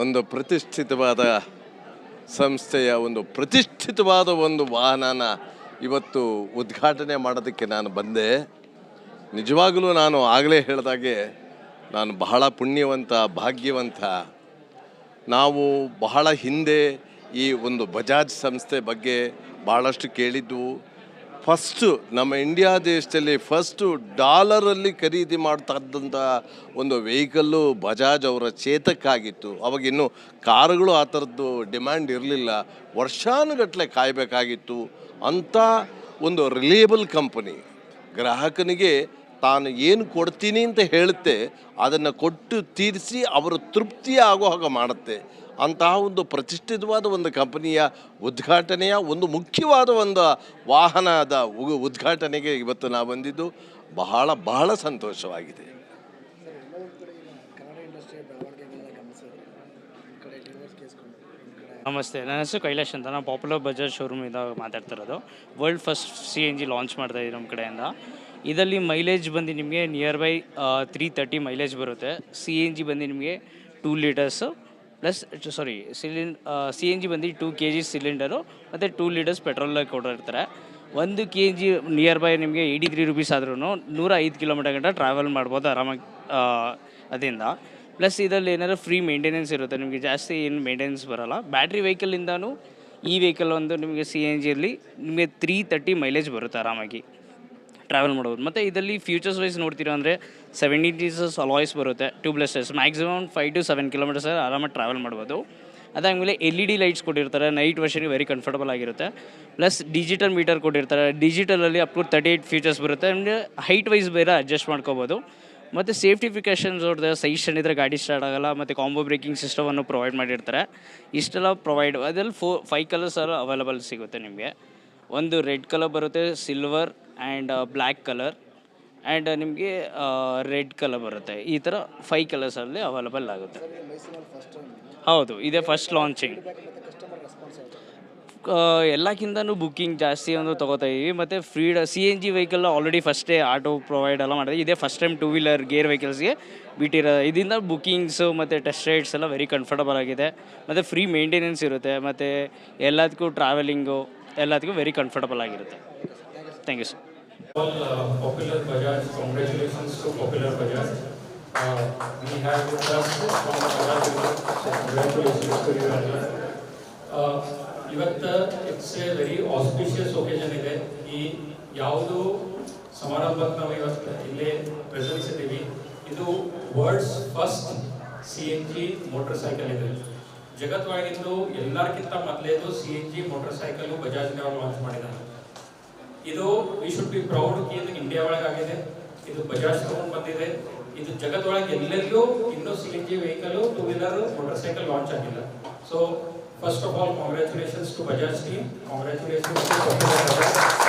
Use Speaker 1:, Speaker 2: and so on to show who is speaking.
Speaker 1: ಒಂದು ಪ್ರತಿಷ್ಠಿತವಾದ ಸಂಸ್ಥೆಯ ಒಂದು ಪ್ರತಿಷ್ಠಿತವಾದ ಒಂದು ವಾಹನನ ಇವತ್ತು ಉದ್ಘಾಟನೆ ಮಾಡೋದಕ್ಕೆ ನಾನು ಬಂದೆ. ನಿಜವಾಗಲೂ ನಾನು ಆಗಲೇ ಹೇಳಿದಾಗೆ ನಾನು ಬಹಳ ಪುಣ್ಯವಂತ, ಭಾಗ್ಯವಂತ. ನಾವು ಬಹಳ ಹಿಂದೆ ಈ ಒಂದು ಬಜಾಜ್ ಸಂಸ್ಥೆ ಬಗ್ಗೆ ಭಾಳಷ್ಟು ಕೇಳಿದ್ವು. ಫಸ್ಟು ನಮ್ಮ ಇಂಡಿಯಾ ದೇಶದಲ್ಲಿ ಫಸ್ಟು ಡಾಲರಲ್ಲಿ ಖರೀದಿ ಮಾಡ್ತಾ ಇದ್ದಂಥ ಒಂದು ವೆಹಿಕಲ್ಲು ಬಜಾಜ್ ಅವರ ಚೇತಕ್ಕಾಗಿತ್ತು. ಅವಾಗಿನ್ನೂ ಕಾರುಗಳು ಆ ಥರದ್ದು ಡಿಮ್ಯಾಂಡ್ ಇರಲಿಲ್ಲ, ವರ್ಷಾನುಗಟ್ಟಲೆ ಕಾಯಬೇಕಾಗಿತ್ತು. ಅಂಥ ಒಂದು ರಿಲಿಯಬಲ್ ಕಂಪನಿ ಗ್ರಾಹಕನಿಗೆ ತಾನು ಏನು ಕೊಡ್ತೀನಿ ಅಂತ ಹೇಳುತ್ತೆ, ಅದನ್ನು ಕೊಟ್ಟು ತೀರಿಸಿ ಅವರು ತೃಪ್ತಿ ಆಗೋ ಹಾಗೆ ಮಾಡುತ್ತೆ. ಅಂತಹ ಒಂದು ಪ್ರತಿಷ್ಠಿತವಾದ ಒಂದು ಕಂಪನಿಯ ಉದ್ಘಾಟನೆಯ ಒಂದು ಮುಖ್ಯವಾದ ಒಂದು ವಾಹನದ ಉದ್ಘಾಟನೆಗೆ ಇವತ್ತು ನಾವು ಬಂದಿದ್ದು ಬಹಳ ಸಂತೋಷವಾಗಿದೆ.
Speaker 2: ನಮಸ್ತೆ, ನನ್ನ ಹೆಸರು ಕೈಲಾಶ್ ಅಂತ. ನಾನು ಪಾಪ್ಯುಲರ್ ಬಜಾಜ್ ಶೋರೂಮಿಂದ ಮಾತಾಡ್ತಿರೋದು. ವರ್ಲ್ಡ್ ಫಸ್ಟ್ CNG ಲಾಂಚ್ ಮಾಡ್ತಾಯಿದ್ದೀವಿ ನಮ್ಮ ಕಡೆಯಿಂದ. ಇದರಲ್ಲಿ ಮೈಲೇಜ್ ಬಂದು ನಿಮಗೆ ನಿಯರ್ ಬೈ 330 ಮೈಲೇಜ್ ಬರುತ್ತೆ. CNG ಬಂದು ನಿಮಗೆ 2 ಲೀಟರ್ಸು ಪ್ಲಸ್ CNG ಬಂದು 2 kg ಸಿಲಿಂಡರು ಮತ್ತು 2 ಲೀಟರ್ಸ್ ಪೆಟ್ರೋಲ್ ಕೊಟ್ಟಿರ್ತಾರೆ. 1 kg ನಿಯರ್ ಬೈ ನಿಮಗೆ 83 ರೂಪೀಸ್ ಆದ್ರೂ 105 ಕಿಲೋಮೀಟರ್ ಗಂಟ ಟ್ರಾವೆಲ್ ಮಾಡ್ಬೋದು ಆರಾಮಾಗಿ ಅದರಿಂದ. ಪ್ಲಸ್ ಇದರಲ್ಲಿ ಏನಾದರೂ ಫ್ರೀ ಮೇಂಟೆನೆನ್ಸ್ ಇರುತ್ತೆ, ನಿಮಗೆ ಜಾಸ್ತಿ ಏನು ಮೇಂಟೆನೆನ್ಸ್ ಬರೋಲ್ಲ. ಬ್ಯಾಟ್ರಿ ವೆಹಿಕಲಿಂದನೂ ಈ ವೆಹಿಕಲ್ ಒಂದು ನಿಮಗೆ CNGಯಲ್ಲಿ ನಿಮಗೆ 330 ಮೈಲೇಜ್ ಬರುತ್ತೆ, ಆರಾಮಾಗಿ ಟ್ರಾವೆಲ್ ಮಾಡ್ಬೋದು. ಮತ್ತು ಇದರಲ್ಲಿ ಫ್ಯೂಚರ್ಸ್ ವೈಸ್ ನೋಡ್ತೀರಾ ಅಂದರೆ 70 ಇಂಚಸ್ ಅಲಾಯ್ಸ್ ಬರುತ್ತೆ, ಟ್ಯೂಬ್ಲೆಸ್, ಮ್ಯಾಕ್ಸಿಮಮ್ 5 to 7 ಕಿಲೋಮೀಟರ್ಸ್ ಆರಾಮಾಗಿ ಟ್ರಾವೆಲ್ ಮಾಡ್ಬೋದು. ಅದಾದಮೇಲೆ LED ಲೈಟ್ಸ್ ಕೊಟ್ಟಿರ್ತಾರೆ, ನೈಟ್ ವರ್ಷನ್ಗೆ ವೆರಿ ಕಂಫರ್ಟಬಲ್ ಆಗಿರುತ್ತೆ. ಪ್ಲಸ್ ಡಿಜಿಟಲ್ ಮೀಟರ್ ಕೊಟ್ಟಿರ್ತಾರೆ, ಡಿಜಿಟಲಲ್ಲಿ ಅಪ್ ಟು 38 ಫೀಚರ್ಸ್ ಬರುತ್ತೆ. ನಿಮಗೆ ಹೈಟ್ ವೈಸ್ ಬೇರೆ ಅಡ್ಜಸ್ಟ್ ಮಾಡ್ಕೋಬೋದು. ಮತ್ತು ಸೇಫ್ಟಿ ಪ್ರಿಕಾಷನ್ಸ್ ನೋಡಿದ್ರೆ ಸೈಷನ್ ಇದ್ದರೆ ಗಾಡಿ ಸ್ಟಾರ್ಟ್ ಆಗೋಲ್ಲ. ಮತ್ತು ಕಾಂಬೋ ಬ್ರೇಕಿಂಗ್ ಸಿಸ್ಟಮನ್ನು ಪ್ರೊವೈಡ್ ಮಾಡಿರ್ತಾರೆ. ಇಷ್ಟೆಲ್ಲ ಪ್ರೊವೈಡ್ ಅದರಲ್ಲಿ 5 ಕಲರ್ಸ್ ಅವೈಲಬಲ್ ಸಿಗುತ್ತೆ ನಿಮಗೆ. ಒಂದು ರೆಡ್ ಕಲರ್ ಬರುತ್ತೆ, silver and black colour and ನಿಮಗೆ ರೆಡ್ ಕಲರ್ ಬರುತ್ತೆ. ಈ ಥರ 5 ಕಲರ್ಸಲ್ಲಿ ಅವೈಲಬಲ್ ಆಗುತ್ತೆ. ಹೌದು, ಇದೇ ಫಸ್ಟ್ ಲಾಂಚಿಂಗ್. ಎಲ್ಲಕ್ಕಿಂತನೂ ಬುಕ್ಕಿಂಗ್ ಜಾಸ್ತಿ ಒಂದು ತೊಗೋತಾ ಇದ್ದೀವಿ. ಮತ್ತು CNG ವೆಹಿಕಲ್ ಆಲ್ರೆಡಿ ಫಸ್ಟೇ ಆಟೋ ಪ್ರೊವೈಡ್ ಎಲ್ಲ ಮಾಡಿದೆ. ಇದೇ ಫಸ್ಟ್ ಟೈಮ್ 2 ವೀಲರ್ ಗೇರ್ ವೆಹಿಕಲ್ಸ್ಗೆ ಬಿಟ್ಟಿರೋ. ಇದರಿಂದ ಬುಕ್ಕಿಂಗ್ಸು ಮತ್ತು ಟೆಸ್ಟ್ ರೈಡ್ಸ್ ಎಲ್ಲ ವೆರಿ ಕಂಫರ್ಟಬಲ್ ಆಗಿದೆ. ಮತ್ತು ಫ್ರೀ ಮೇಂಟೆನೆನ್ಸ್ ಇರುತ್ತೆ. ಮತ್ತು ಎಲ್ಲದಕ್ಕೂ ಟ್ರಾವೆಲಿಂಗು ಎಲ್ಲದಕ್ಕೂ ವೆರಿ ಕಂಫರ್ಟಬಲ್ ಆಗಿರುತ್ತೆ. Thank you sir.
Speaker 3: Popular Bajaj, congratulations to Popular Bajaj. We have trust from the Bajaj Group, so congratulations to you as well. ಇವತ್ತು it's a very auspicious occasion ಇದೆ. ಈ ಯಾವುದು ಸಮಾರಂಭಕ್ಕೆ ನಾವು ಇವತ್ತು ಇಲ್ಲೇ ಪ್ರೆಸೆನ್ಸ್ ಇದ್ದೀವಿ, ಇದು world's first CNG motorcycle ಇದೆ. ಜಗತ್ತೊಳಗಿಂದು ಎಲ್ಲರಿಗಿಂತ ಮೊದಲೇದು CNG ಮೋಟರ್ ಸೈಕಲ್ ಬಜಾಜ್ನವರು ಲಾಂಚ್ ಮಾಡಿದ್ದಾರೆ. ಇದು ವಿ ಶುಡ್ ಬಿ ಪ್ರೌಡ್ ಕಿ ಇದು ಇಂಡಿಯಾ ಒಳಗಾಗಿದೆ, ಇದು ಬಜಾಜ್ ತಗೊಂಡು ಬಂದಿದೆ. ಇದು ಜಗತ್ತೊಳಗೆ ಎಲ್ಲೆಲ್ಲೂ ಇನ್ನೂ CNG vehicle 2 wheeler motorcycle launch ಆಗಿಲ್ಲ. So first of all congratulations to Bajaj team, congratulations to